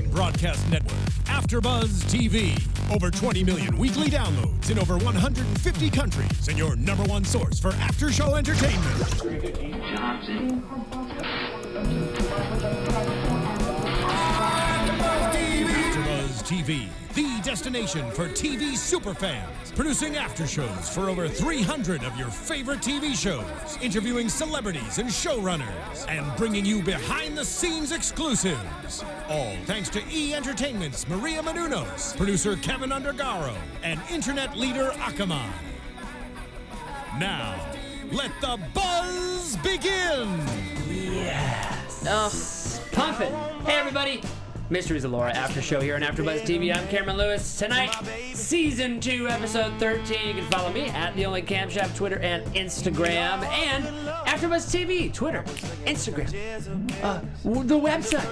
broadcast network, AFTERBUZZ TV. Over 20 million weekly downloads in over 150 countries, and your #1 source for after-show entertainment. AFTERBUZZ TV, the destination for TV superfans. Producing aftershows for over 300 of your favorite TV shows, interviewing celebrities and showrunners, and bringing you behind-the-scenes exclusives. All thanks to E! Entertainment's Maria Menounos, producer Kevin Undergaro, and internet leader Akamai. Now, let the buzz begin! Yes. Oh, pumping. Hey, everybody. Mysteries of Laura After Show here on AfterBuzz TV. I'm Cameron Lewis. Tonight, Season 2, Episode 13. You can follow me at The Only Camshaft, Twitter and Instagram. And AfterBuzz TV, Twitter, Instagram, the website,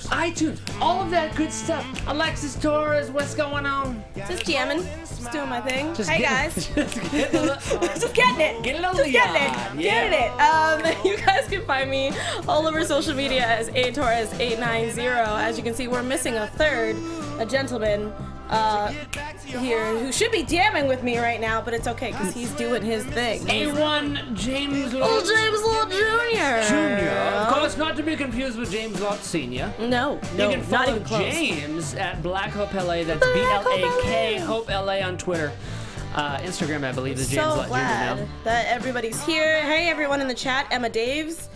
iTunes, all of that good stuff. Alexis, Torres, what's going on? Just jamming. Just doing my thing. Just hey, get, guys. just getting it. Get it on just the getting yard. it. Getting it. You guys can find me all over social media as ATorres890. As you can see, we're missing a third, a gentleman here who should be jamming with me right now, but it's okay because he's doing his thing. A1 James Lott. Old James Lott Jr. Of course, not to be confused with James Lott Sr. No, You can not follow even close. James at Black Hope LA. That's Black BLAK Hope Hope LA on Twitter. Instagram, I believe, is James So Lott Jr. glad now. that everybody's here. Hey, everyone in the chat. Emma Davies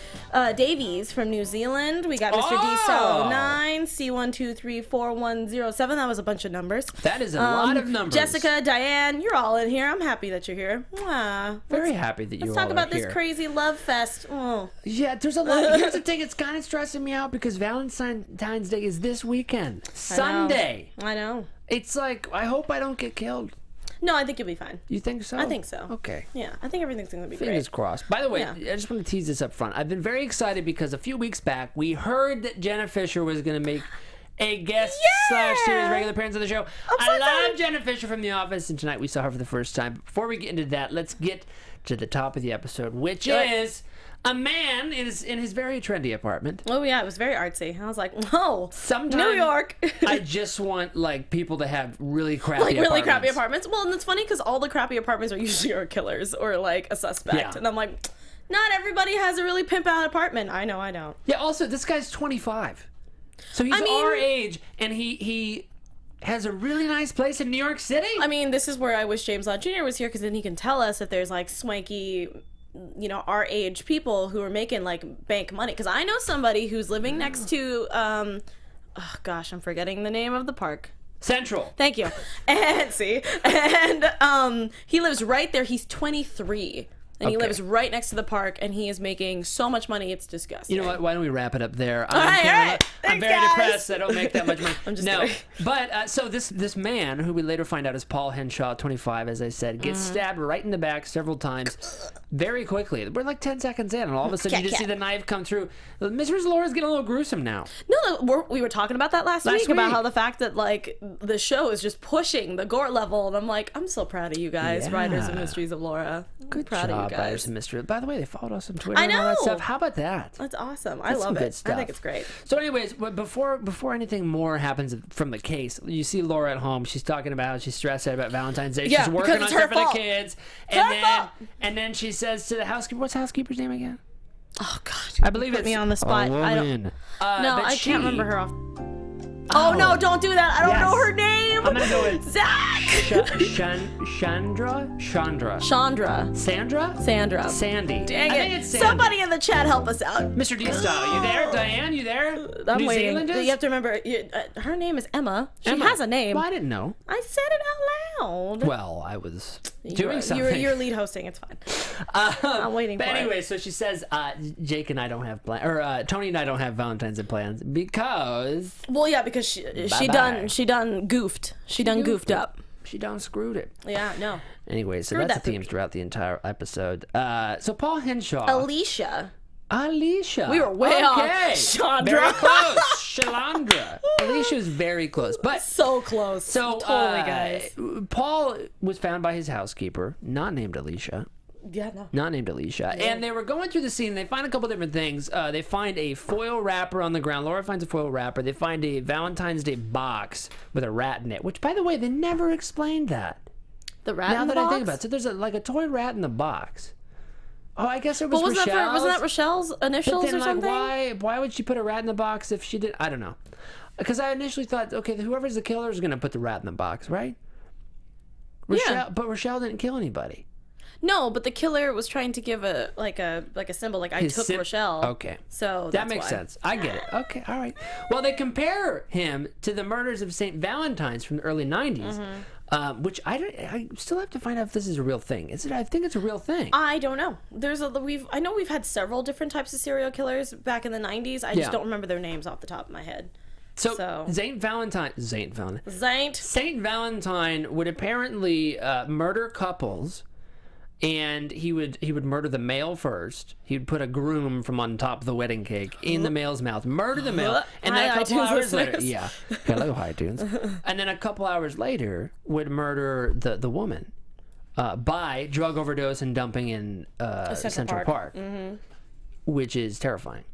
from New Zealand. We got Mr. D9, C1234107. That was a bunch of numbers. That is a lot of numbers. Jessica, Diane, you're all in here. I'm happy that you're here. Mwah. Very happy that you all are here. Let's talk about this crazy love fest. Oh. Yeah, there's a lot. Here's the thing. It's kind of stressing me out because Valentine's Day is this weekend. Sunday. I know. It's like, I hope I don't get killed. No, I think you'll be fine. You think so? I think so. Okay. Yeah, I think everything's going to be Fingers great. crossed. By the way, Yeah. I just want to tease this up front. I've been very excited because a few weeks back, we heard that Jenna Fischer was going to make a guest / series regular appearance on the show. I love Jenna Fischer from The Office, and tonight we saw her for the first time. Before we get into that, let's get to the top of the episode, which is a man in his very trendy apartment. Oh, yeah, it was very artsy. I was like, whoa, Sometimes New York. I just want, like, people to have really crappy like really apartments. crappy apartments. Well, and it's funny because all the crappy apartments are usually are killers or like a suspect. Yeah. And I'm like, not everybody has a really pimp out apartment. I know I don't. Yeah, also, this guy's 25. So he's our age, and he has a really nice place in New York City. I mean, this is where I wish James Lott Jr. was here because then he can tell us if there's like swanky, you know, our age people who are making like bank money. Because I know somebody who's living next to, oh gosh, I'm forgetting the name of the park. Central. Thank you. And see, and he lives right there. He's 23. And he lives right next to the park, and he is making so much money, it's disgusting. You know what? Why don't we wrap it up there? All right. I'm Thanks, very guys. depressed. I don't make that much money. I'm just no. kidding. But so this man, who we later find out is Paul Henshaw, 25, as I said, gets stabbed right in the back several times very quickly. We're like 10 seconds in, and all of a sudden you just see the knife come through. Mysteries of Laura's getting a little gruesome now. No, we were talking about that last week about how the fact that like the show is just pushing the gore level, and I'm like, I'm so proud of you guys, writers of Mysteries of Laura. Good proud job, of you writers guys. of Mystery. By the way, they followed us on Twitter I and all that know. stuff. How about that? That's awesome. I That's love some good it. stuff. I think it's great. So anyways, before anything more happens from the case, you see Laura at home. She's talking about how she's stressed out about Valentine's Day. Yeah, She's working on because it's stuff her for fault. the kids. And then she says to the housekeeper, what's the housekeeper's name again? Oh God, I believe put it's me on the spot. a I don't. woman. No, but I she- can't remember her off. Oh no! Don't do that. I don't know her name. I'm gonna go with Zach. Chandra. Chandra. Sandra. Sandy. Dang I it! think it's Sandy. Somebody in the chat help us out. Mr. D-Style, you there? Diane, you there? I'm New waiting. Zealanders? You have to remember, her name is Emma. She Emma. has a name. Well, I didn't know. I said it out loud. Well, I was doing something. You're lead hosting. It's fine. I'm waiting But for anyway, it. so she says, Jake and I don't have plans, or Tony and I don't have Valentine's Day plans because Well, yeah, because she done goofed. She done goofed up. she done screwed it. Yeah, no. Anyway, so Screwed that's that the theme poopy. throughout the entire episode. So Paul Henshaw. Alicia. We were way off. Chandra. Very close. Shalandra. Alicia's very close. But So close. so totally, guys. Paul was found by his housekeeper, not named Alicia. Yeah, no. Not named Alicia. Yeah. And they were going through the scene. They find a couple different things. They find a foil wrapper on the ground. Laura finds a foil wrapper. They find a Valentine's Day box with a rat in it, which, by the way, they never explained that. The rat in the box? Now that I think about it. So there's like a toy rat in the box. Oh, I guess it was Rochelle's. Wasn't that Rochelle's initials or something? Why would she put a rat in the box if she did? I don't know. Because I initially thought, okay, whoever's the killer is going to put the rat in the box, right? Yeah. But Rochelle didn't kill anybody. No, but the killer was trying to give a symbol, like I took Rochelle. Okay. So that makes sense. I get it. Okay, all right. Well, they compare him to the murders of St. Valentines from the early 90s, which I still have to find out if this is a real thing. Is it? I think it's a real thing. I don't know. I know we've had several different types of serial killers back in the 90s. I just don't remember their names off the top of my head. So Saint Valentine would apparently murder couples. And he would murder the male first. He would put a groom from on top of the wedding cake in the male's mouth, murder the male, and then a couple hours later, hello iTunes, and then a couple hours later would murder the woman by drug overdose and dumping in Central Park, which is terrifying.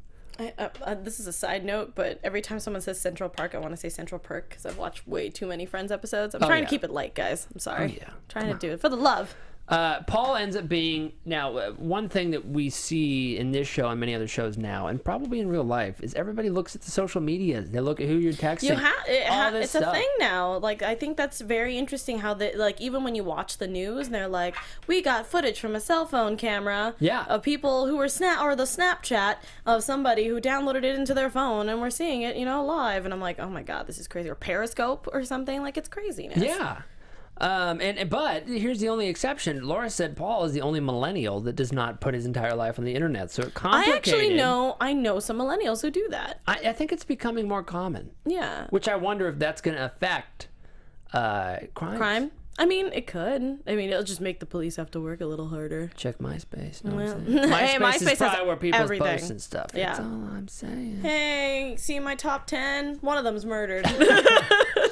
This is a side note, but every time someone says Central Park, I want to say Central Perk because I've watched way too many Friends episodes. I'm trying to keep it light, guys. I'm sorry. Trying to do it for the love. Paul ends up being, now, one thing that we see in this show and many other shows now, and probably in real life, is everybody looks at the social medias. They look at who you're texting. It's stuff. A thing now. Like, I think that's very interesting how even when you watch the news, and they're like, we got footage from a cell phone camera of people who were the Snapchat of somebody who downloaded it into their phone, and we're seeing it, live. And I'm like, oh my God, this is crazy. Or Periscope or something. Like, it's craziness. Yeah. But here's the only exception. Laura said Paul is the only millennial that does not put his entire life on the internet. So it complicated. I know some millennials who do that. I think it's becoming more common. Yeah. Which I wonder if that's going to affect crime. I mean, it could. I mean, it'll just make the police have to work a little harder. Check MySpace. MySpace is probably where people everything. post and stuff. Yeah. That's all I'm saying. Hey, see my top 10? One of them's murdered.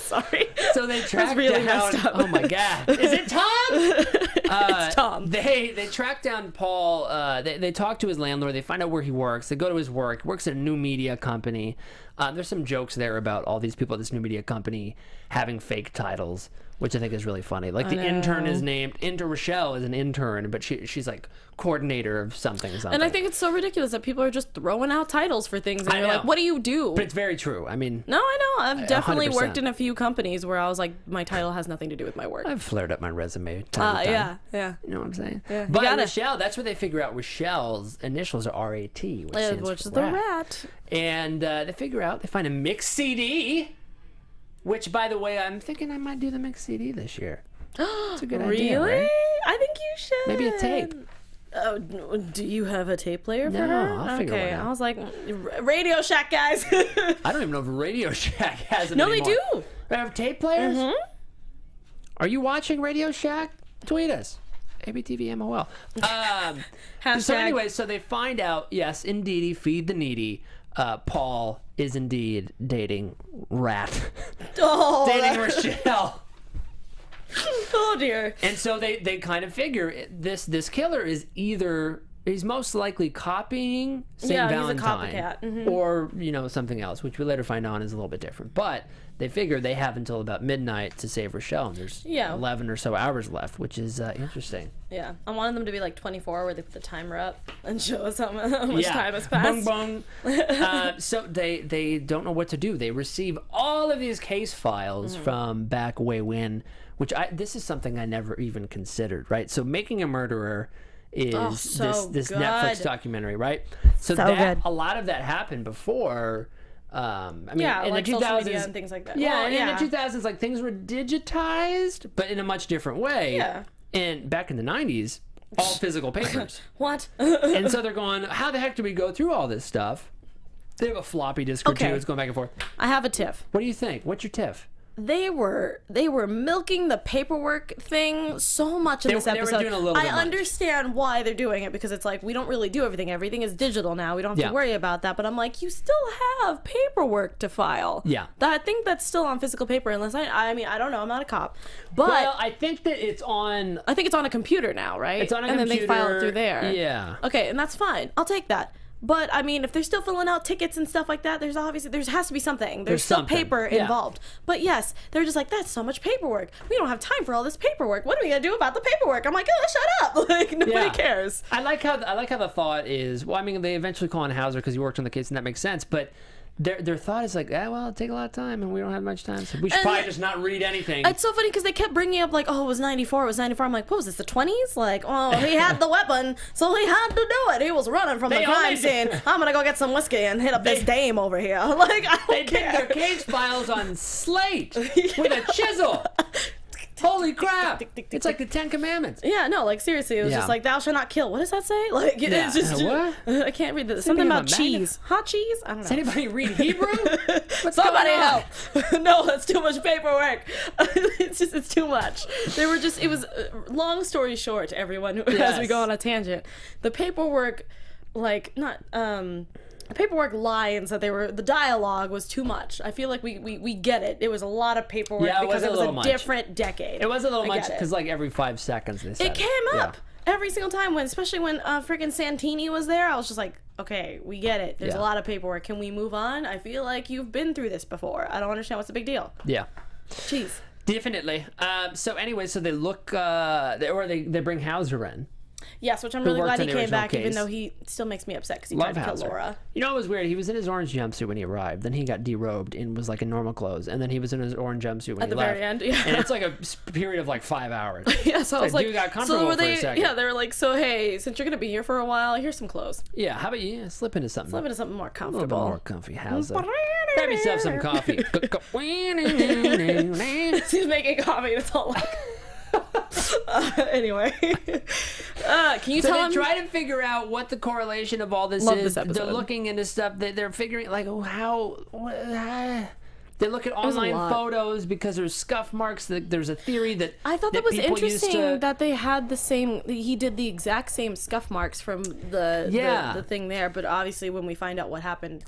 Sorry. So they tracked really down. Messed up. Oh my God! Is it Tom? It's Tom. They track down Paul. They talk to his landlord. They find out where he works. They go to his work. He works at a new media company. There's some jokes there about all these people at this new media company having fake titles, which I think is really funny. Like the intern is named Rochelle is an intern, but she's like coordinator of something. And I think it's so ridiculous that people are just throwing out titles for things, and you're like, what do you do? But it's very true. I mean, no, I know. I've definitely 100%. Worked in a few companies where I was like, my title has nothing to do with my work. I've flared up my resume. Yeah. You know what I'm saying? Yeah. But Rochelle, that's where they figure out Rochelle's initials are RAT, which is the rat. And they figure out, they find a mixed CD, which, by the way, I'm thinking I might do the mixed CD this year. It's a good idea, Really? right? I think you should. Maybe a tape. Oh, do you have a tape player for her? No, I'll figure one out. I was like, RadioShack, guys. I don't even know if RadioShack has them anymore. No, they do. They have tape players? Mm-hmm. Are you watching RadioShack? Tweet us. ABTVMOL. So anyway, so they find out, yes, indeedy, feed the needy. Paul is indeed dating Rat. Dating Rochelle. Oh dear. And so they kind of figure this killer is either he's most likely copying St. Valentine, he's a copycat. or something else, which we later find out is a little bit different. But they figure they have until about midnight to save Rochelle, and there's 11 or so hours left, which is interesting. Yeah, I wanted them to be like 24, where they put the timer up and show us how much time has passed. Bung, bung. So they don't know what to do. They receive all of these case files from back way when, which this is something I never even considered, right? So Making a Murderer is this Netflix documentary, right? So that a lot of that happened before. In like the 2000s, social media and things like that. Yeah, in the 2000s, like things were digitized, but in a much different way. Yeah. And back in the 90s, all physical papers. What? And so they're going, how the heck do we go through all this stuff? They have a floppy disk or two. It's going back and forth. I have a tiff. What do you think? What's your tiff? they were milking the paperwork thing so much in this episode. They were doing a little bit much. Understand why they're doing it, because it's like, we don't really do everything. Everything is digital now. We don't have to worry about that. But I'm like, you still have paperwork to file. Yeah. I think that's still on physical paper, unless I mean, I don't know. I'm not a cop. But well, I think that it's on... I think it's on a computer now, right? It's on a computer. And then they file it through there. Yeah. Okay, and that's fine. I'll take that. But I mean, if they're still filling out tickets and stuff like that, there has to be something. There's still something. paper involved. But yes, they're just like, that's so much paperwork. We don't have time for all this paperwork. What are we gonna do about the paperwork? I'm like, oh, shut up! Like, nobody cares. I like how the thought is. Well, I mean, they eventually call in Hauser because he worked on the case, and that makes sense. But their thought is like, well, it'll take a lot of time, and we don't have much time, so we should probably just not read anything. It's so funny because they kept bringing up like, oh, it was 94. It was 94. I'm like, what was this? The 20s? Like, oh, he had the weapon, so he had to do it. He was running from the crime scene. I'm gonna go get some whiskey and hit up this dame over here. Like, I don't care. They did their case files on slate with a chisel. Holy crap! It's like the 10 Commandments. Yeah, no, like seriously, it was just like, thou shalt not kill. What does that say? Like, it's just what? I can't read this. Something about cheese. Hot cheese? I don't know. Does anybody read Hebrew? Somebody help! No, that's too much paperwork. It's too much. It was long story short, everyone. As we go on a tangent, the paperwork, like paperwork lines that the dialogue was too much. I feel like we get it. It was a lot of paperwork because it was a different decade. It was a little much because like every 5 seconds they said it came up every single time, especially when freaking Santini was there. I was just like, okay, we get it. There's a lot of paperwork. Can we move on? I feel like you've been through this before. I don't understand what's the big deal. Yeah. Jeez. Definitely. So anyway, so they look they bring Hauser in. Yes, which I'm really glad he came back, even though he still makes me upset because he tried to kill Laura. You know, it was weird. He was in his orange jumpsuit when he arrived. Then he got derobed and was like in normal clothes. And then he was in his orange jumpsuit when he left. At the very end, yeah. And it's like a period of like 5 hours. Yeah, so I was like, dude got comfortable for a second. Yeah, they were like, so hey, since you're going to be here for a while, here's some clothes. Yeah, how about you slip into something? Slip into something more comfortable. A little bit more comfy. How's that? Grab yourself some coffee. He's making coffee. It's all like... Anyway, can you tell them? They try to figure out what the correlation of all this is. They're looking into stuff. They're figuring like, they look at online photos because there's scuff marks. There's a theory that I thought that was interesting that they had the same. He did the exact same scuff marks from the thing there. But obviously, when we find out what happened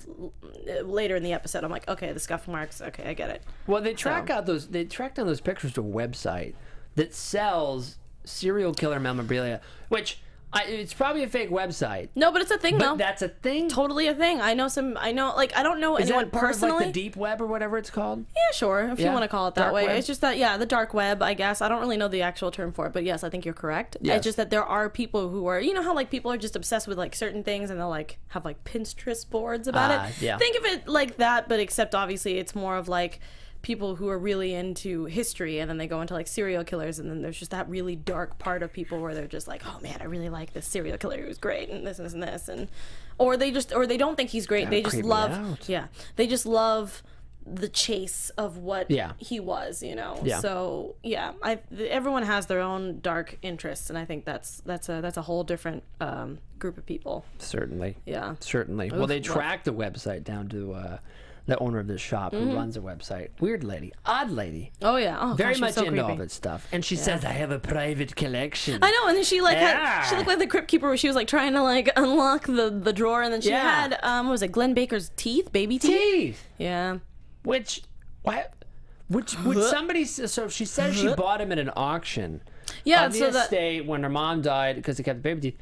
later in the episode, I'm like, okay, the scuff marks. Okay, I get it. Well, they track down those pictures to a website that sells serial killer memorabilia, which it's probably a fake website. No, but it's a thing, though. That's a thing? Totally a thing. I like, I don't know anyone personally. Is that like the deep web or whatever it's called? Yeah, sure, if you want to call it that dark way. Web? It's just that, the dark web, I guess. I don't really know the actual term for it, but yes, I think you're correct. Yes. It's just that there are people who are, you know how like people are just obsessed with like certain things and they'll like have like Pinterest boards about it? Yeah. Think of it like that, but except obviously it's more of like people who are really into history, and then they go into like serial killers, and then there's just that really dark part of people where they're just like, oh man, I really like this serial killer who's great, and this and this, and or they don't think he's great. They just love they just love the chase of what he was, you know. So everyone has their own dark interests, and I think that's a whole different group of people. Certainly. Oof, Well, they track the website down to the owner of this shop who runs a website. Weird lady. Odd lady. Oh, yeah. Oh, very gosh, much so into creepy. all that stuff. And she says, I have a private collection. I know, and then she like she looked like the Crypt Keeper where she was like trying to like unlock the drawer, and then she had what was it, Glenn Baker's baby teeth? Yeah. Which would somebody, so she says she bought him at an auction. Yeah, on the estate when her mom died because they kept the baby teeth.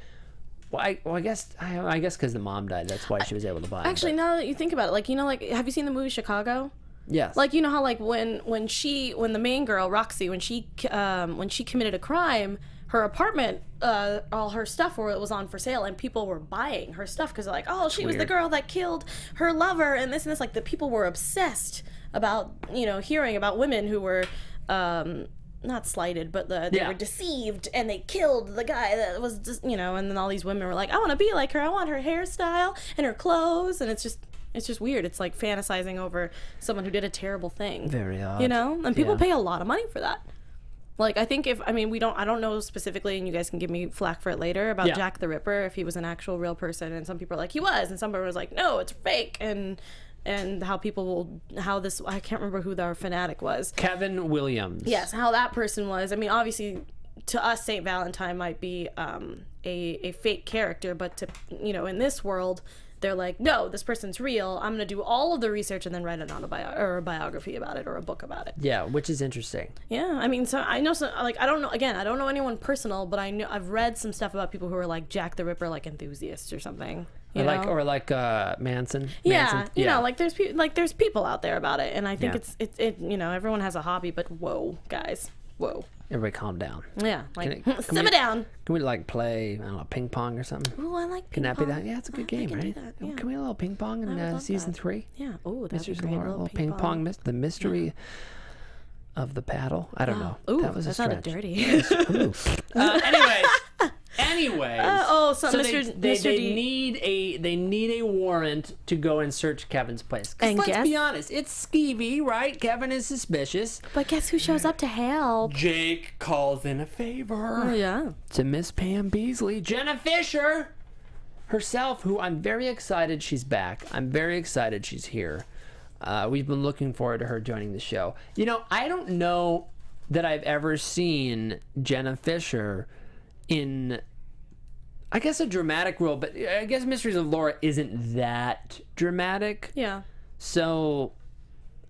Well, I guess because the mom died, that's why she was able to buy it. Actually, now that you think about it, like, you know, like, have you seen the movie Chicago? Yes. Like, you know how like when the main girl Roxy, when she committed a crime, her apartment, all her stuff was on for sale, and people were buying her stuff because they're like, oh, she was the girl that killed her lover, and this and this. Like, the people were obsessed about, you know, hearing about women who were not slighted, but they were deceived, and they killed the guy that was just, you know, and then all these women were like, I want to be like her, I want her hairstyle and her clothes, and it's just weird. It's like fantasizing over someone who did a terrible thing. Very odd. You know? And people pay a lot of money for that. Like, I think I don't know specifically, and you guys can give me flack for it later, about Jack the Ripper, if he was an actual real person, and some people are like, he was, and some people was like, no, it's fake, and and how this, I can't remember who our fanatic was. Kevin Williams. Yes, how that person was. I mean, obviously, to us, Saint Valentine might be a fake character, but to, in this world, they're like, no, this person's real. I'm going to do all of the research and then write an a biography about it or a book about it. Yeah, which is interesting. Yeah, I mean, so I know some, like, I don't know anyone personal, but I've read some stuff about people who are like Jack the Ripper, like, enthusiasts or something. Or like Manson. Yeah, like there's people out there about it, and I think it's everyone has a hobby, but whoa, guys, whoa. Everybody calm down. Yeah, like, simmer down. Can we, like, play, I don't know, ping pong or something? Ooh, I like Can ping pong. that be that? Yeah, it's a good game, right? Yeah. Can we have a little ping pong in season 3? Yeah. Oh, that's Mysteries a great little ping pong. The mystery of the paddle. I don't know. Ooh, that was that's a not stretch. dirty. Anyways. So they need a warrant to go and search Kevin's place. And let's be honest, it's skeevy, right? Kevin is suspicious. But guess who shows up to help? Jake calls in a favor. Oh, yeah. To Miss Pam Beasley, Jenna Fischer herself, who I'm very excited she's back. I'm very excited she's here. We've been looking forward to her joining the show. I don't know that I've ever seen Jenna Fischer in, I guess, a dramatic role, but I guess Mysteries of Laura isn't that dramatic. Yeah. So,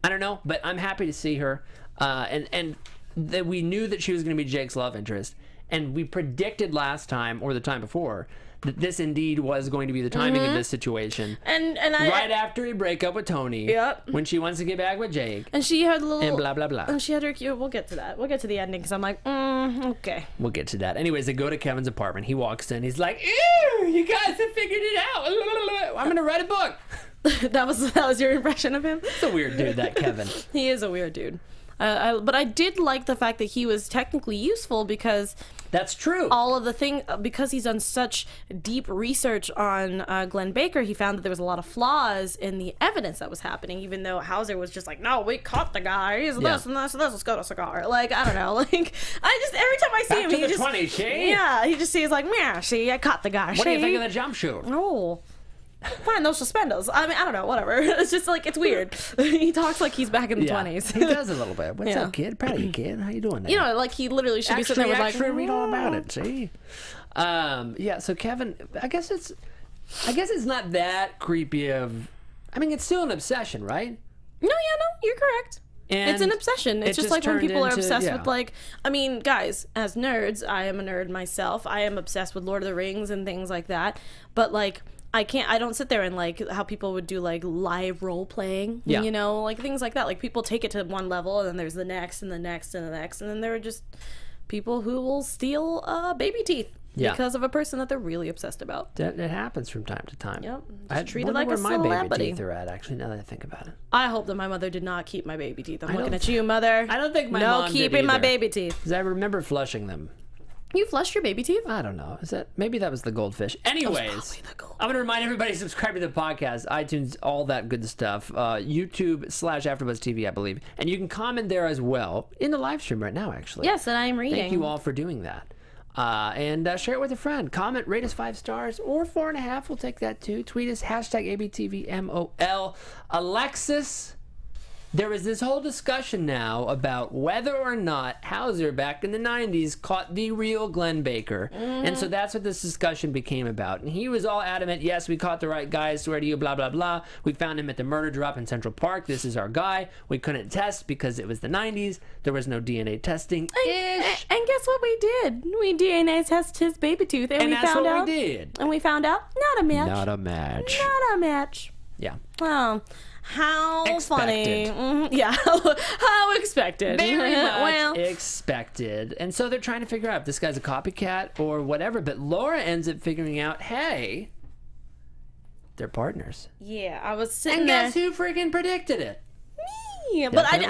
I don't know, but I'm happy to see her. And that we knew that she was going to be Jake's love interest, and we predicted last time, or the time before, that this indeed was going to be the timing of this situation. And right after a breakup with Tony. Yep. When she wants to get back with Jake. And she had a little... And blah, blah, blah. And she had her... We'll get to that. We'll get to the ending, because I'm like, okay. We'll get to that. Anyways, they go to Kevin's apartment. He walks in. He's like, ew, you guys have figured it out. I'm going to write a book. that was your impression of him? He's a weird dude, that Kevin. He is a weird dude. But I did like the fact that he was technically useful, because... That's true. All of the thing, because he's done such deep research on Glenn Baker, he found that there was a lot of flaws in the evidence that was happening, even though Hauser was just like, no, we caught the guy, he's this and this and this, let's go to cigar. Like, I don't know, like, every time I see him, he just... 20, she? Yeah, he just sees like, yeah, see, I caught the guy, What do you think of the jump shoot? Oh. Fine, those suspenders. I mean, I don't know, whatever. It's just like, it's weird. He talks like he's back in the 20s. He does a little bit. What's up, kid? Proud of you, kid. How you doing there? Like he literally should be sitting there with like... read all about it, see? So Kevin, I guess it's not that creepy of... I mean, it's still an obsession, right? No, you're correct. And it's an obsession. It's just like when people are obsessed with, like, I mean, guys, as nerds, I am a nerd myself. I am obsessed with Lord of the Rings and things like that. But, like... I don't sit there and, like, how people would do, like, live role playing, like things like that. Like, people take it to one level, and then there's the next and the next and the next, and then there are just people who will steal baby teeth because of a person that they're really obsessed about. That happens from time to time. Yep. I treated like a where celebrity. my baby teeth are at, actually, now that I think about it. I hope that my mother did not keep my baby teeth. I'm looking at you, mother. I don't think my mom did keeping my either. baby teeth. Because I remember flushing them. You flushed your baby teeth? I don't know. Maybe that was the goldfish. Anyways, I'm going to remind everybody to subscribe to the podcast, iTunes, all that good stuff. YouTube/AfterBuzz TV, I believe. And you can comment there as well in the live stream right now, actually. Yes, and I am reading. Thank you all for doing that. And share it with a friend. Comment, rate us 5 stars or 4.5. We'll take that too. Tweet us, #ABTVMOL. Alexis. There is this whole discussion now about whether or not Hauser back in the 90s caught the real Glenn Baker. And so that's what this discussion became about. And he was all adamant, yes, we caught the right guy, I swear to you, blah, blah, blah. We found him at the murder drop in Central Park. This is our guy. We couldn't test because it was the 90s. There was no DNA testing. And guess what we did? We DNA tested his baby tooth. And we that's found what out, we did. And we found out, not a match. Not a match. Not a match. Yeah. Well... How expected. Funny. Yeah, how expected. Very much expected. And so they're trying to figure out if this guy's a copycat or whatever. But Laura ends up figuring out, hey, they're partners. Yeah, I was sitting and there. And guess who freaking predicted it? Yeah, but I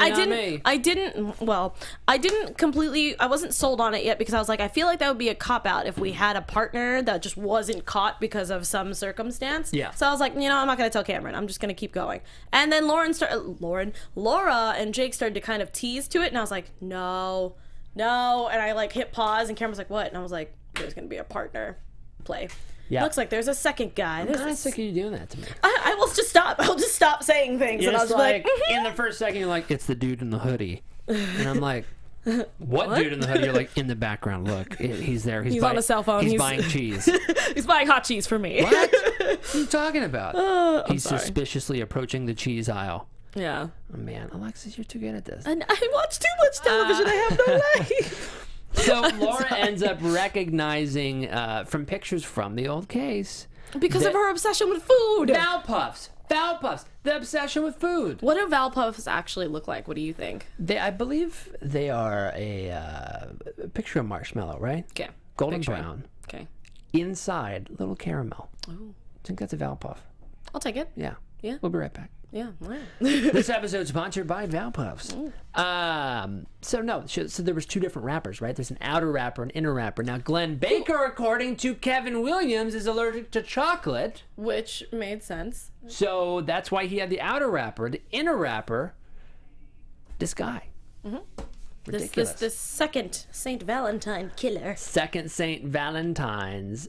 didn't completely, I wasn't sold on it yet because I was like, I feel like that would be a cop-out if we had a partner that just wasn't caught because of some circumstance. Yeah. So I was like, I'm not going to tell Cameron. I'm just going to keep going. And then Laura and Jake started to kind of tease to it, and I was like, no. And I, like, hit pause, and Cameron was like, what? And I was like, there's going to be a partner play. Yeah. Looks like there's a second guy. I'm kind of sick of you doing that to me. I will just stop. I'll just stop saying things, and I'll just like, be like, in the first second, you're like, it's the dude in the hoodie. And I'm like, what dude in the hoodie? You're like, in the background, look. He's there. He's on a cell phone. He's buying cheese. He's buying hot cheese for me. What? What are you talking about? He's sorry. suspiciously approaching the cheese aisle. Yeah. Oh, man, Alexis, you're too good at this. And I watch too much television. I have no life. So Laura ends up recognizing from pictures from the old case. Because of her obsession with food. Valpuffs. The obsession with food. What do Valpuffs actually look like? What do you think? I believe they are a picture of marshmallow, right? Okay. Golden brown. Okay. Inside, little caramel. Oh. I think that's a Valpuff. I'll take it. Yeah. Yeah. We'll be right back. Yeah. Wow. This episode is sponsored by Valpuffs. So there was two different wrappers, right? There's an outer wrapper and inner wrapper. Now, Glenn Baker, according to Kevin Williams, is allergic to chocolate. Which made sense. So that's why he had the outer wrapper. The inner wrapper, this guy. Mm-hmm. Ridiculous. This second Saint Valentine killer. Second Saint Valentines.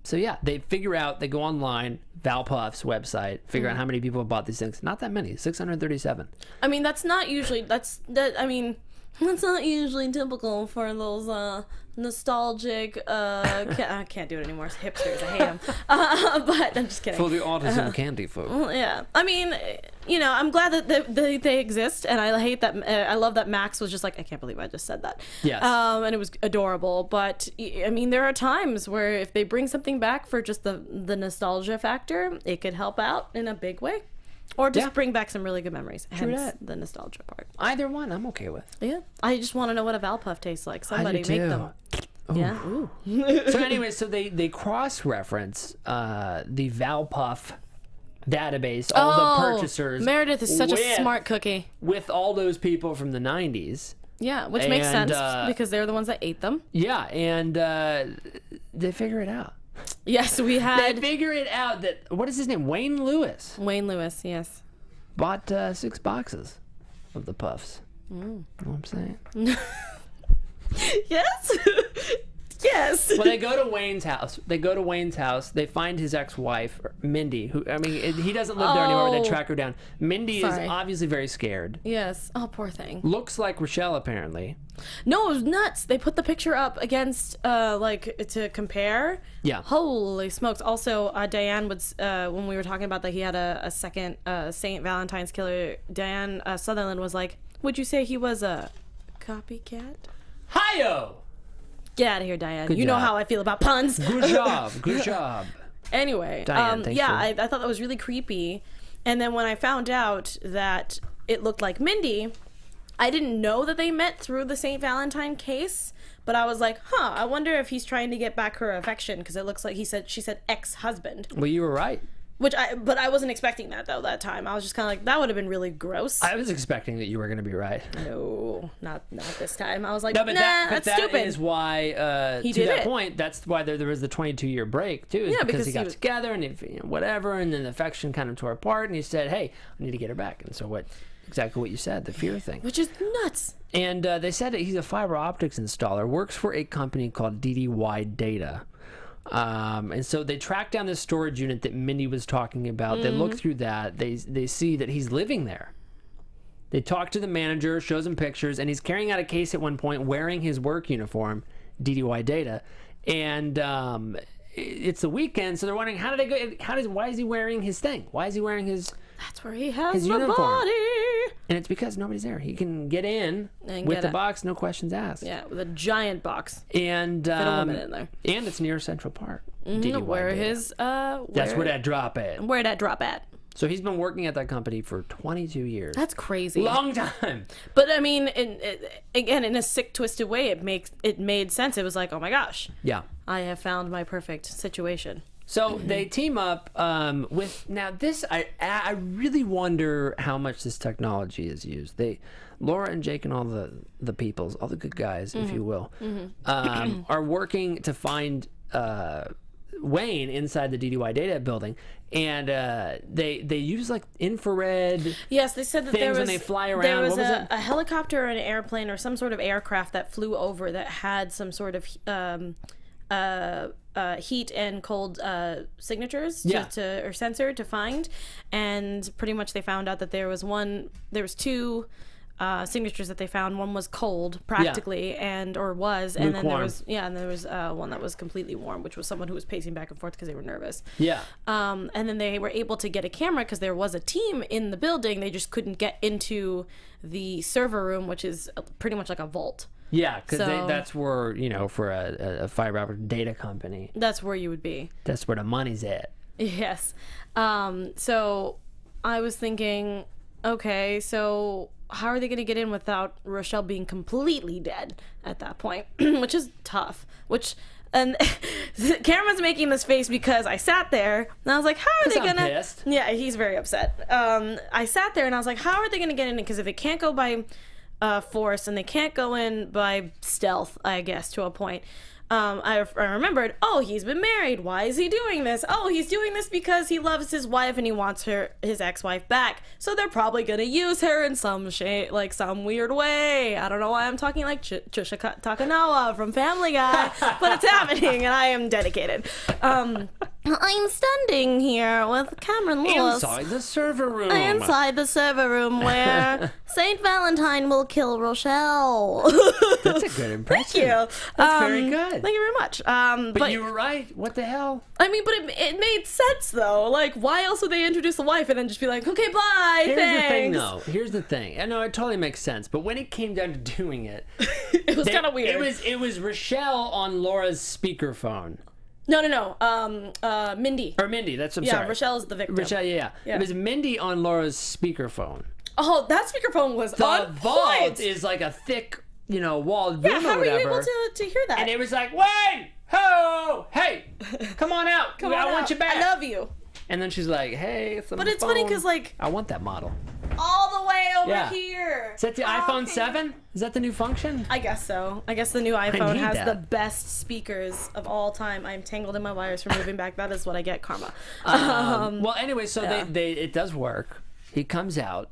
So yeah, they go online, Valpuff's website, figure out how many people have bought these things. Not that many, 637. I mean, that's not usually that's not usually typical for those nostalgic I can't do it anymore. It's hipsters, I hate them. But I'm just kidding. For the autism candy folk. Yeah, I mean, I'm glad that they exist, and I hate that. I love that Max was just like, I can't believe I just said that. Yes. And it was adorable. But I mean, there are times where if they bring something back for just the nostalgia factor, it could help out in a big way. Or just bring back some really good memories. Hence the nostalgia part. Either one, I'm okay with. Yeah. I just want to know what a Valpuff tastes like. Somebody make them. Ooh. Yeah. Ooh. So anyway, they cross-reference the Valpuff database, all the purchasers. Meredith is such a smart cookie. With all those people from the 90s. Yeah, which makes sense because they're the ones that ate them. Yeah, and they figure it out. Yes, we had. They figure it out that, what is his name? Wayne Lewis. Wayne Lewis, yes. Bought 6 boxes of the puffs. You know what I'm saying? Yes. Yes. Well, they go to Wayne's house. They find his ex-wife, Mindy, who, I mean, he doesn't live there anymore. They track her down. Mindy is obviously very scared. Yes. Oh, poor thing. Looks like Rochelle, apparently. No, it was nuts. They put the picture up against, to compare. Yeah. Holy smokes. Also, Diane was, when we were talking about that he had a second St. Valentine's killer, Diane Sutherland was like, would you say he was a copycat? Hi-yo! Get out of here, Diane. Good you know job. how I feel about puns. Good job. Good job. Anyway, Diane, thanks for... I thought that was really creepy. And then when I found out that it looked like Mindy, I didn't know that they met through the St. Valentine case, but I was like, I wonder if he's trying to get back her affection because it looks like she said ex-husband. Well, you were right. But I wasn't expecting that though that time. I was just kind of like, that would have been really gross. I was expecting that you were going to be right. No, not this time. I was like, no, but that's stupid. That is why, he to did that it. point, that's why there was the 22-year break, too. Is because he got together and whatever, and then the affection kind of tore apart, and he said, hey, I need to get her back. And so exactly what you said, the fear thing. Which is nuts. And they said that he's a fiber optics installer, works for a company called DDY Data. And so they track down this storage unit that Mindy was talking about. They look through that. They see that he's living there. They talk to the manager, shows him pictures, and he's carrying out a case at one point wearing his work uniform, DDY Data. And it's the weekend, so they're wondering, why is he wearing his thing? Why is he wearing his... That's where he has his the uniform. body. And it's because nobody's there. He can get in with the box, no questions asked. Yeah, with a giant box. And fit a woman in there. And it's near Central Park. Where his that's where that drop at. Where that drop at. So he's been working at that company for 22 years. That's crazy. Long time. But I mean, again, in a sick, twisted way, it made sense. It was like, oh my gosh. Yeah. I have found my perfect situation. So they team up with, now this, I really wonder how much this technology is used. Laura and Jake and all the peoples, all the good guys, if you will, are working to find Wayne inside the DDY Data building, and they use like infrared. Yes, they said that things when they fly around. There was, what was a helicopter or an airplane or some sort of aircraft that flew over that had some sort of heat and cold signatures Yeah. or sensor to find, and pretty much they found out that there was two signatures that they found. One was cold practically and then there was one that was completely warm, which was someone who was pacing back and forth because they were nervous. And then they were able to get a camera because there was a team in the building. They just couldn't get into the server room, which is pretty much like a vault. Yeah, because that's where, for a fiber optic data company, that's where you would be. That's where the money's at. Yes. So I was thinking, okay, so how are they going to get in without Rochelle being completely dead at that point? Which is tough. And Cameron's making this face because I sat there and I was like, how are they going to... pissed. Yeah, he's very upset. I sat there and I was like, how are they going to get in? Because if it can't go by force and they can't go in by stealth, I guess, to a point. I remembered, he's been married. Why is he doing this? He's doing this because he loves his wife and he wants his ex-wife back. So they're probably going to use her in some some weird way. I don't know why I'm talking like Trisha Takanawa from Family Guy, but it's happening and I am dedicated. I'm standing here with Cameron Lewis. Inside the server room. Inside the server room where Saint Valentine will kill Rochelle. That's a good impression. Thank you. That's very good. Thank you very much. But you were right. What the hell? I mean, but it made sense, though. Like, why else would they introduce the wife and then just be like, okay, bye, Here's thanks. the thing, though. Here's the thing. I know it totally makes sense, but when it came down to doing it... it was kind of weird. It was Rochelle on Laura's speakerphone. No. Mindy. Or Mindy, I'm sorry. Yeah, Rochelle's the victim. Rochelle, yeah. It was Mindy on Laura's speakerphone. Oh, that speakerphone was on point. The vault is like a thick, walled room or whatever. How were you able to hear that? And it was like, Wayne! Ho! Hey! Come on out. I want you back. I love you. And then she's like, hey, it's on But the it's phone. funny because, like... I want that model. All the way over here. Is that the iPhone 7? Is that the new function? I guess so. I guess the new iPhone has that. the best speakers of all time. I'm tangled in my wires from moving back. That is what I get, karma. Well, anyway, so it does work. He comes out.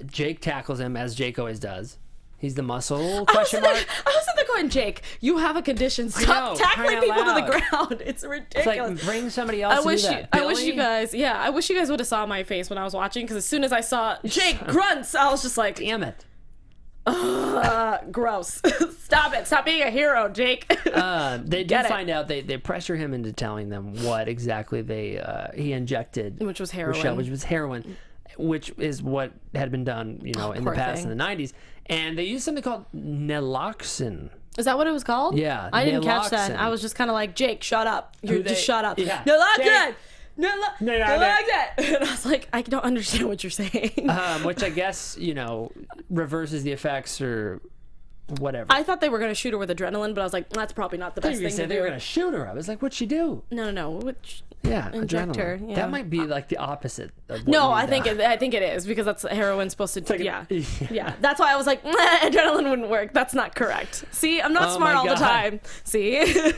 Jake tackles him, as Jake always does. He's the muscle, question mark. I was sitting there going, Jake, you have a condition. Stop tackling people to the ground. It's ridiculous. It's like, bring somebody else to do that. I wish you guys would have saw my face when I was watching, because as soon as I saw Jake grunts, I was just like, damn it. Gross. Stop it. Stop being a hero, Jake. They do find out, they pressure him into telling them what exactly he injected. Which was heroin. Rochelle, which was heroin. Which is what had been done, in the past, in the 90s. And they used something called naloxone. Is that what it was called? Yeah. I didn't catch that. I was just kind of like, Jake, shut up. Just shut up. Yeah. Naloxone! Naloxone! And I was like, I don't understand what you're saying. Which I guess, reverses the effects or whatever. I thought they were going to shoot her with adrenaline, but I was like, that's probably not the best thing to do. They were going to shoot her. I was like, what'd she do? No. Inject adrenaline. Her. Yeah. That might be like the opposite of what I think it is, because that's heroin's supposed to do. Yeah. That's why I was like, adrenaline wouldn't work. That's not correct. See, I'm not smart all the time. See?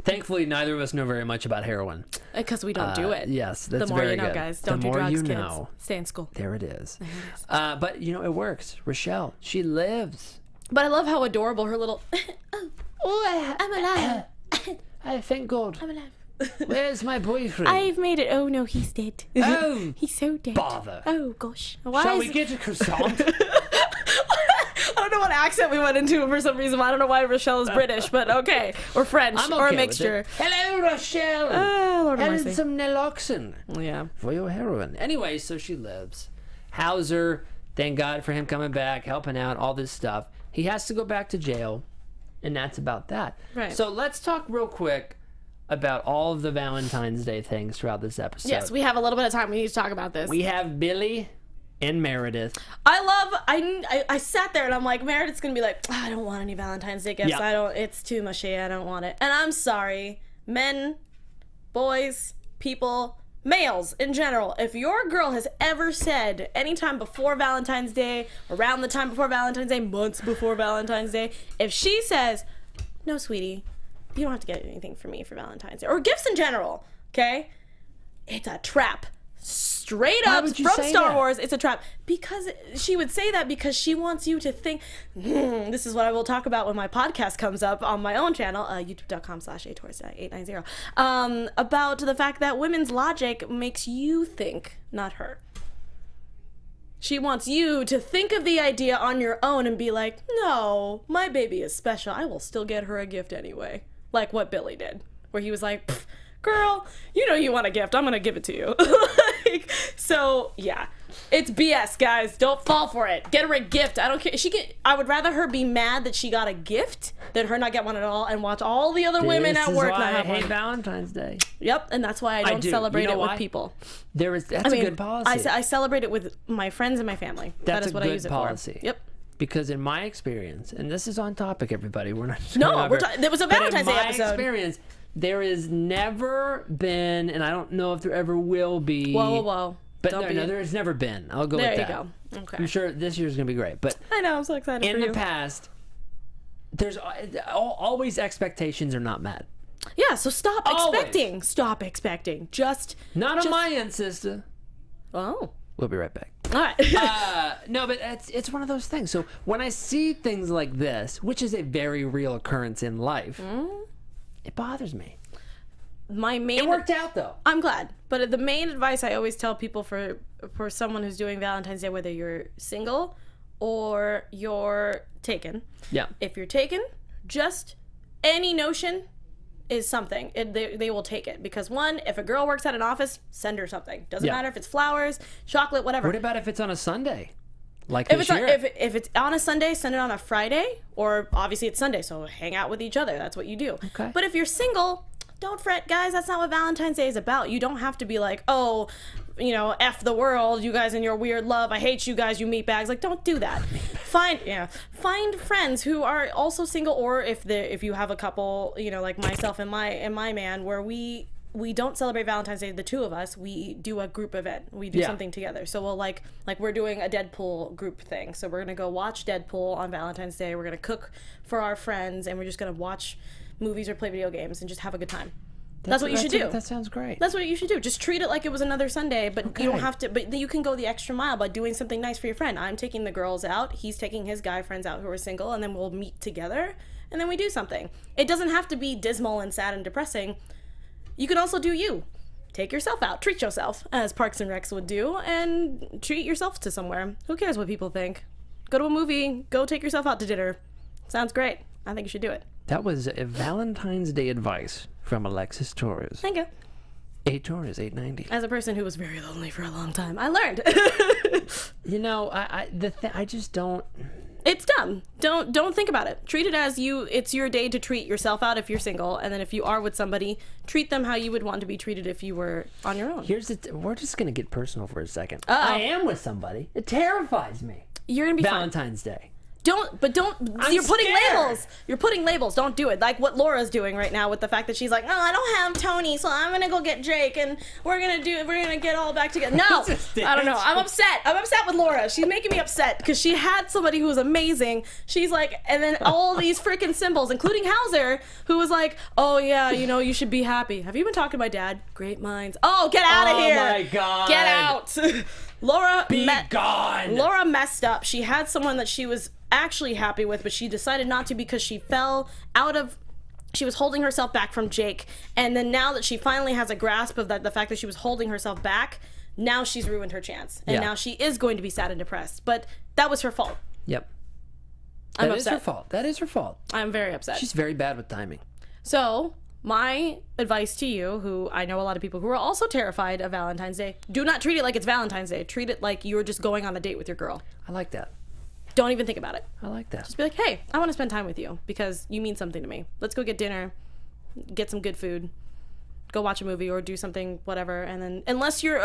Thankfully, neither of us know very much about heroin. Because we don't do it. Yes, that's very good. The more you know, guys. Don't do drugs, kids. Know. Stay in school. There it is. But, it works. Rochelle, she lives. But I love how adorable her little... I'm alive. Thank God. I'm alive. Where's my boyfriend? I've made it. Oh, no, he's dead. Oh. He's so dead. Bother. Oh, gosh. Shall we get a croissant? I don't know what accent we went into for some reason. I don't know why Rochelle is British, but okay. Or French, or a mixture. Hello, Rochelle. Lord have mercy. And some naloxone. Yeah. For your heroin. Anyway, so she lives. Hauser, thank God for him coming back, helping out, all this stuff. He has to go back to jail, and that's about that. Right. So let's talk real quick about all of the Valentine's Day things throughout this episode. Yes, we have a little bit of time. We need to talk about this. We have Billy and Meredith. I sat there and I'm like, Meredith's gonna be like, I don't want any Valentine's Day gifts. Yep. It's too mushy. I don't want it. And I'm sorry, men, boys, people, males in general, if your girl has ever said anytime before Valentine's Day, around the time before Valentine's Day, months before Valentine's Day, if she says, no, sweetie, you don't have to get anything for me for Valentine's Day, or gifts in general, okay? It's a trap. straight Why up would you from say Star that? Wars, it's a trap. Because she would say that because she wants you to think, this is what I will talk about when my podcast comes up on my own channel, youtube.com/atorres890, about the fact that women's logic makes you think, not her. She wants you to think of the idea on your own and be like, no, my baby is special. I will still get her a gift anyway. Like what Billy did, where he was like, girl, you know you want a gift. I'm going to give it to you. So, yeah. It's BS, guys. Don't fall for it. Get her a gift. I don't care. I would rather her be mad that she got a gift than her not get one at all and watch all the other women at work not have one. I hate Valentine's Day. Yep, and that's why I don't celebrate it with people. That's a good policy. I celebrate it with my friends and my family. That is what I use it for. Yep. Because in my experience, and this is on topic, everybody, we're not. There was a Valentine's Day episode. In my experience, there has never been, and I don't know if there ever will be. Whoa. But there's never been. I'll go with that. There you go. Okay. I'm sure this year's going to be great. But I know, I'm so excited for you. In the past, there's always expectations are not met. Yeah, so stop expecting. Stop expecting. Not on my end, sister. Oh. We'll be right back. All right. No, but it's one of those things. So when I see things like this, which is a very real occurrence in life, it bothers me. It worked out though. I'm glad. But the main advice I always tell people for someone who's doing Valentine's Day, whether you're single or you're taken. Yeah. If you're taken, just any notion is something. They will take it. Because one, if a girl works at an office, send her something. Doesn't matter if it's flowers, chocolate, whatever. What about if it's on a Sunday? Like if it's on a Sunday, send it on a Friday. Or obviously it's Sunday, so hang out with each other. That's what you do. Okay. But if you're single, don't fret, guys. That's not what Valentine's Day is about. You don't have to be like, oh, F the world, you guys and your weird love. I hate you guys, you meatbags. Like, don't do that. Find friends who are also single, or if you have a couple, like myself and my man, where we don't celebrate Valentine's Day, the two of us. We do a group event. We do something together. So we'll like we're doing a Deadpool group thing. So we're gonna go watch Deadpool on Valentine's Day. We're gonna cook for our friends, and we're just gonna watch movies or play video games and just have a good time. That's what you should do. That sounds great. That's what you should do. Just treat it like it was another Sunday, but you don't have to. But you can go the extra mile by doing something nice for your friend. I'm taking the girls out. He's taking his guy friends out who are single, and then we'll meet together, and then we do something. It doesn't have to be dismal and sad and depressing. You can also do you. Take yourself out. Treat yourself, as Parks and Recs would do, and treat yourself to somewhere. Who cares what people think? Go to a movie. Go take yourself out to dinner. Sounds great. I think you should do it. That was a Valentine's Day advice from Alexis Torres. Thank you. Torres 890. As a person who was very lonely for a long time, I learned. I just don't. It's dumb. Don't think about it. Treat it as it's your day to treat yourself out if you're single, and then if you are with somebody, treat them how you would want to be treated if you were on your own. We're just gonna get personal for a second. Uh-oh. I am with somebody. It terrifies me. You're gonna be Valentine's Day. You're putting labels. You're putting labels. Don't do it. Like what Laura's doing right now with the fact that she's like, oh, I don't have Tony, so I'm gonna go get Jake, and we're gonna get all back together. No, I don't know. I'm upset. I'm upset with Laura. She's making me upset because she had somebody who was amazing. She's like, and then all these freaking symbols, including Hauser, who was like, oh yeah, you should be happy. Have you been talking to my dad? Great minds. Oh, get out of here. Oh my God. Get out. Laura, gone. Laura messed up. She had someone that she was actually happy with, but she decided not to because she was holding herself back from Jake, and then now that she finally has a grasp of the fact that she was holding herself back, now she's ruined her chance, and now she is going to be sad and depressed. But that was her fault. Yep. I'm upset. upset. That is her fault. I'm very upset. She's very bad with timing. So my advice to you, who I know a lot of people who are also terrified of Valentine's Day, do not treat it like it's Valentine's Day. Treat it like you're just going on a date with your girl. I like that. Don't even think about it. I like that. Just be like, hey, I want to spend time with you because you mean something to me. Let's go get dinner, get some good food, go watch a movie or do something, whatever. And then unless you're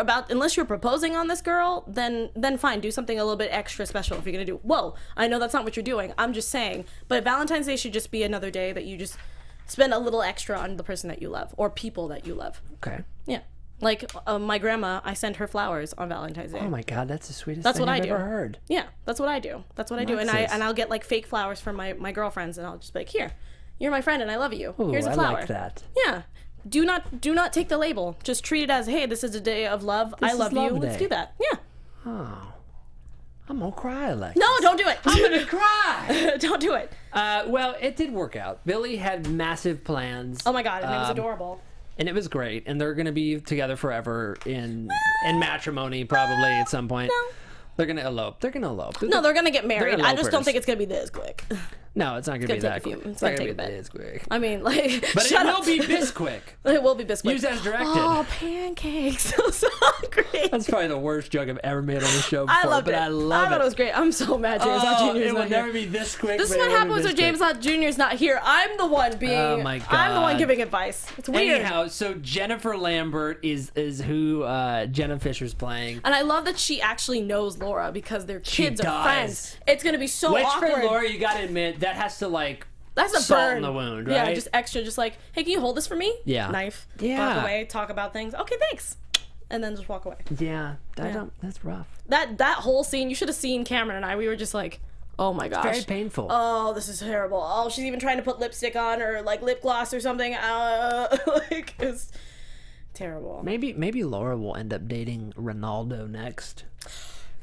proposing on this girl, then fine, do something a little bit extra special if you're going to do. Whoa, I know that's not what you're doing. I'm just saying. But Valentine's Day should just be another day that you just spend a little extra on the person that you love or people that you love. Okay. Yeah. Like my grandma, I sent her flowers on Valentine's Day. Oh my God, that's the sweetest thing I've ever heard. Yeah, that's what I do. That's what I do. And I'll get like fake flowers from my girlfriends, and I'll just be like, here, you're my friend and I love you. Ooh, Here's a flower. I like that. Yeah, Do not take the label. Just treat it as, hey, this is a day of love. I love you. Let's do that. Yeah. Oh. I'm gonna cry, Alexis. No, don't do it. I'm gonna cry. Don't do it. Well, it did work out. Billy had massive plans. Oh my god, and it was adorable. And it was great. And they're gonna be together forever in matrimony, probably at some point. No. They're gonna elope. No, they're gonna get married. I just don't elopers. think it's gonna be this quick. No, it's not gonna be that quick. It's gonna take a bit. This quick. I mean, like, But it will be this quick. It will be this quick. Use as directed. Oh, pancakes! I'm so hungry. That's probably the worst joke I've ever made on the show before. I loved it. I thought it was great. I'm so mad James Lott Jr. is it not would here. never be this quick. This is what happens when James Lott Jr. is not here. I'm the one being. Oh my God. I'm the one giving advice. It's weird. Anyhow, so Jennifer Lambert is who Jenna Fischer's playing. And I love that she actually knows Laura because their kids are friends. It's gonna be so Which awkward. for Laura, you gotta admit, that has to like That's a salt burn. in the wound, right? Yeah, just extra, just like, hey, can you hold this for me? Yeah. Knife. Yeah. Walk away, talk about things. Okay, thanks. And then just walk away. Yeah, that's rough. That whole scene, you should have seen Cameron and I. We were just like, oh my gosh. Very painful. Oh, this is terrible. Oh, she's even trying to put lipstick on or like lip gloss or something. Like, it's terrible. Maybe Laura will end up dating Ronaldo next.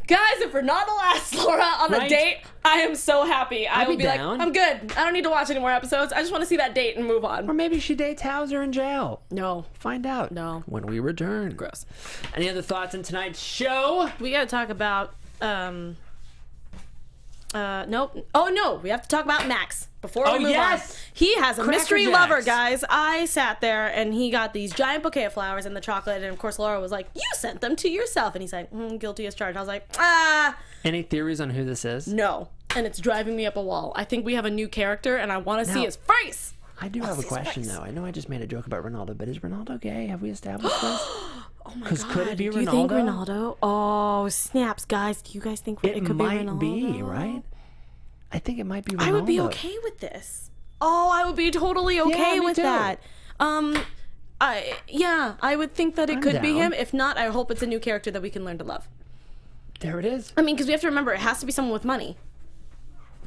Guys, if Ronaldo asks Laura on a date, I am so happy. I would be like, I'm good. I don't need to watch any more episodes. I just want to see that date and move on. Or maybe she dates Hauser in jail. No. Find out. No. When we return. Gross. Any other thoughts on tonight's show? We got to talk about, nope. Oh, no. We have to talk about Max before we move on. He has a mystery lover, guys. I sat there and he got these giant bouquet of flowers and the chocolate. And of course, Laura was like, you sent them to yourself. And he's like, guilty as charged. I was like, Any theories on who this is? No. And it's driving me up a wall. I think we have a new character and I want to see his face. I do have a question, though. I know I just made a joke about Ronaldo, but is Ronaldo gay? Have we established this? Oh my God. Could it be Ronaldo? Do you think Ronaldo? Oh, snaps, guys. Do you guys think it could be Ronaldo? It might be, right? I think it might be Ronaldo. I would be okay with this. Oh, I would be totally okay with that. I would think that it could be him. If not, I hope it's a new character that we can learn to love. There it is. I mean, because we have to remember, it has to be someone with money.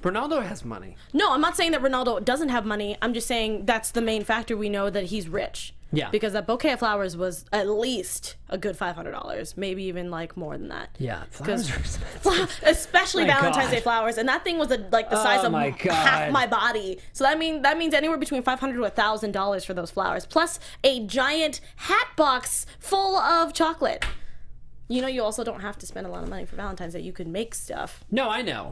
Ronaldo has money. No, I'm not saying that Ronaldo doesn't have money. I'm just saying that's the main factor. We know that he's rich. Yeah. Because that bouquet of flowers was at least a good $500, maybe even like more than that. Yeah, flowers are expensive. Especially Valentine's Day flowers, and that thing was like the size of half my body. So that means anywhere between $500 to $1,000 for those flowers, plus a giant hat box full of chocolate. You know, you also don't have to spend a lot of money for Valentine's Day. You could make stuff. No, I know.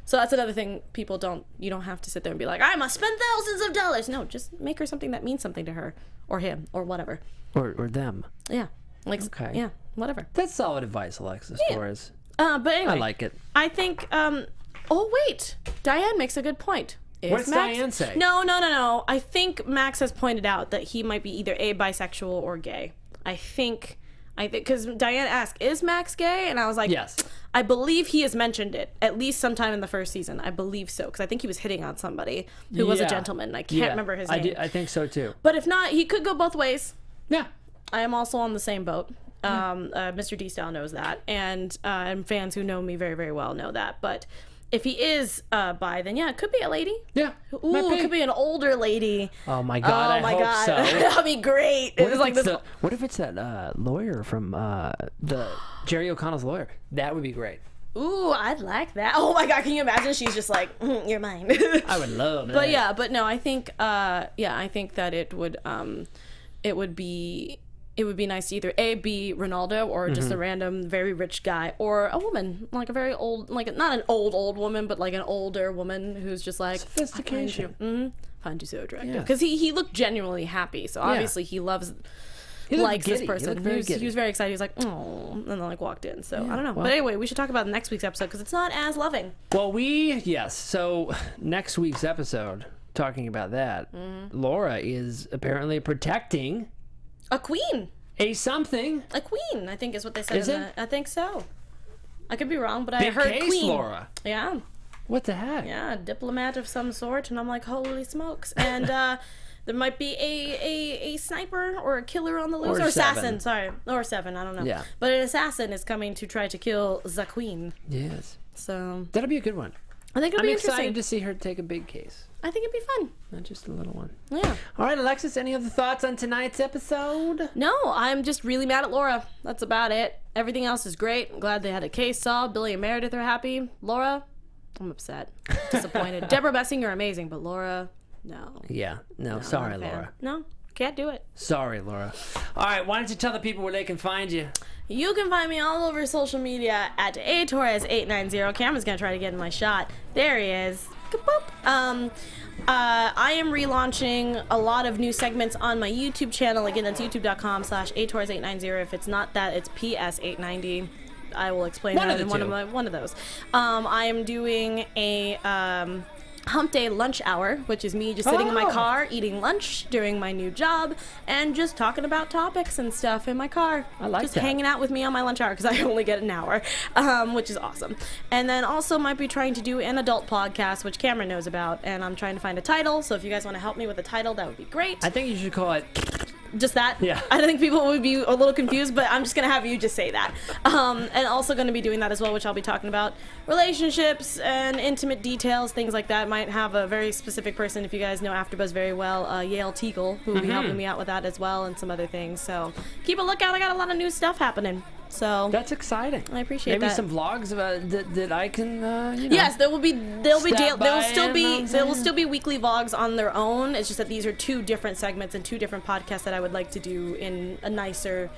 So that's another thing you don't have to sit there and be like, I must spend thousands of dollars. No, just make her something that means something to her or him or whatever. Or them. Yeah. Like, okay. Yeah, whatever. That's solid advice, Alexis Torres. But anyway. I like it. I think, oh wait, Diane makes a good point. What's Diane say? No. I think Max has pointed out that he might be either bisexual or gay. I think, because Diane asked, is Max gay? And I was like, yes. I believe he has mentioned it, at least sometime in the first season. I believe so, because I think he was hitting on somebody who was a gentleman. I can't remember his name. I think so, too. But if not, he could go both ways. Yeah. I am also on the same boat. Mr. D-Style knows that, and fans who know me very, very well know that. But if he is bi, then yeah, it could be a lady. Yeah. Ooh, it could be an older lady. Oh my God! I hope so. That'd be great. What if it's that lawyer from the Jerry O'Connell's lawyer? That would be great. Ooh, I'd like that. Oh my God, can you imagine? She's just like, you're mine. I would love that. But no, I think I think that it would be nice to either be Ronaldo or just a random very rich guy, or a woman, like a very old, like not an old woman, but like an older woman who's just like sophistication. Find you so attractive, because he looked genuinely happy, so obviously he likes this person. He was very excited. He was like, oh, and then like walked in. So I don't know. Well, but anyway, we should talk about next week's episode because it's not as loving. Well, so next week's episode, talking about that, Laura is apparently protecting a queen. A queen, I think is what they said. Is it? I think so. I could be wrong, but I heard case, queen. Laura. Yeah. What the heck? Yeah, a diplomat of some sort, and I'm like, holy smokes. And there might be a sniper or a killer on the loose, or assassin. Sorry, or seven. I don't know. Yeah. But an assassin is coming to try to kill the queen. Yes. So that'll be a good one. I think it'll be interesting. I'm excited to see her take a big case. I think it'd be fun. Not just a little one. Yeah. All right, Alexis, any other thoughts on tonight's episode? No, I'm just really mad at Laura. That's about it. Everything else is great. I'm glad they had a case solved. Billy and Meredith are happy. Laura, I'm upset. Disappointed. Debra Messing, you're amazing, but Laura, no. Yeah. No, sorry, Laura. No, can't do it. Sorry, Laura. All right, why don't you tell the people where they can find you? You can find me all over social media at Torres890. Cameron's gonna try to get in my shot. There he is. Kaboop. I am relaunching a lot of new segments on my YouTube channel. Again, that's youtube.com/Torres890. If it's not that, it's PS890. I will explain that in one of those. I am doing a Hump Day lunch hour, which is me just sitting in my car eating lunch during my new job and just talking about topics and stuff in my car. I like just that. hanging out with me on my lunch hour because I only get an hour, which is awesome. And then also might be trying to do an adult podcast, which Cameron knows about, and I'm trying to find a title. So if you guys want to help me with a title, that would be great. I think you should call it... Just that? Yeah. I think people would be a little confused, but I'm just going to have you just say that. And also going to be doing that as well, which I'll be talking about relationships and intimate details, things like that. Might have a very specific person, if you guys know AfterBuzz very well, Yale Teagle, who will be helping me out with that as well, and some other things. So keep a lookout. I got a lot of new stuff happening. So that's exciting. I appreciate that. Maybe some vlogs that I can, Yes, there will still be weekly vlogs on their own. It's just that these are two different segments and two different podcasts that I would like to do in a nicer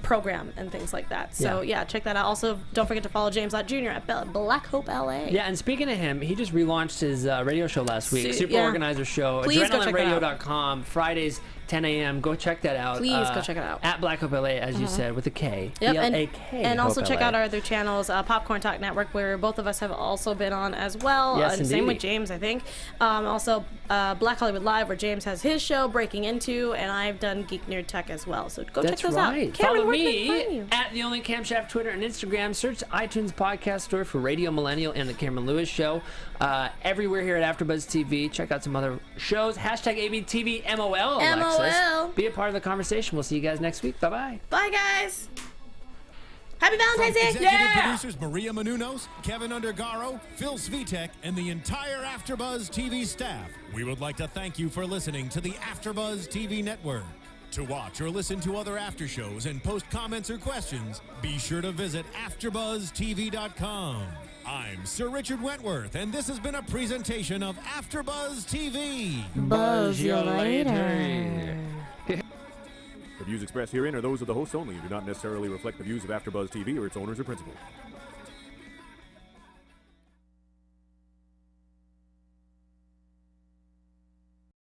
program and things like that. So yeah, check that out. Also, don't forget to follow James Lott Jr. at Black Hope LA. Yeah, and speaking of him, he just relaunched his radio show last week, Super Organizer Show. Please go check it out. AdrenalineRadio.com, Fridays 10 a.m. Go check that out. Please go check it out. At Black Hope LA, as you said, with a K. Yep, B-L-A-K. and also check LA. out our other channels, Popcorn Talk Network, where both of us have also been on as well. Yes, and same with James, I think. Also, Black Hollywood Live, where James has his show, Breaking Into, and I've done Geek Nerd Tech as well. So go check those out. Cameron, follow me at The Only Camshaft, Twitter and Instagram. Search iTunes Podcast Store for Radio Millennial and The Cameron Lewis Show. Everywhere here at AfterBuzz TV. Check out some other shows. Hashtag ABTVMOL, Alexis. MOL. Be a part of the conversation. We'll see you guys next week. Bye-bye. Bye, guys. Happy Valentine's Day. Executive producers Maria Menounos, Kevin Undergaro, Phil Svitek, and the entire AfterBuzz TV staff, we would like to thank you for listening to the AfterBuzz TV network. To watch or listen to other after shows and post comments or questions, be sure to visit AfterBuzzTV.com. I'm Sir Richard Wentworth, and this has been a presentation of AfterBuzz TV. Buzz you later. The views expressed herein are those of the hosts only and do not necessarily reflect the views of AfterBuzz TV or its owners or principals.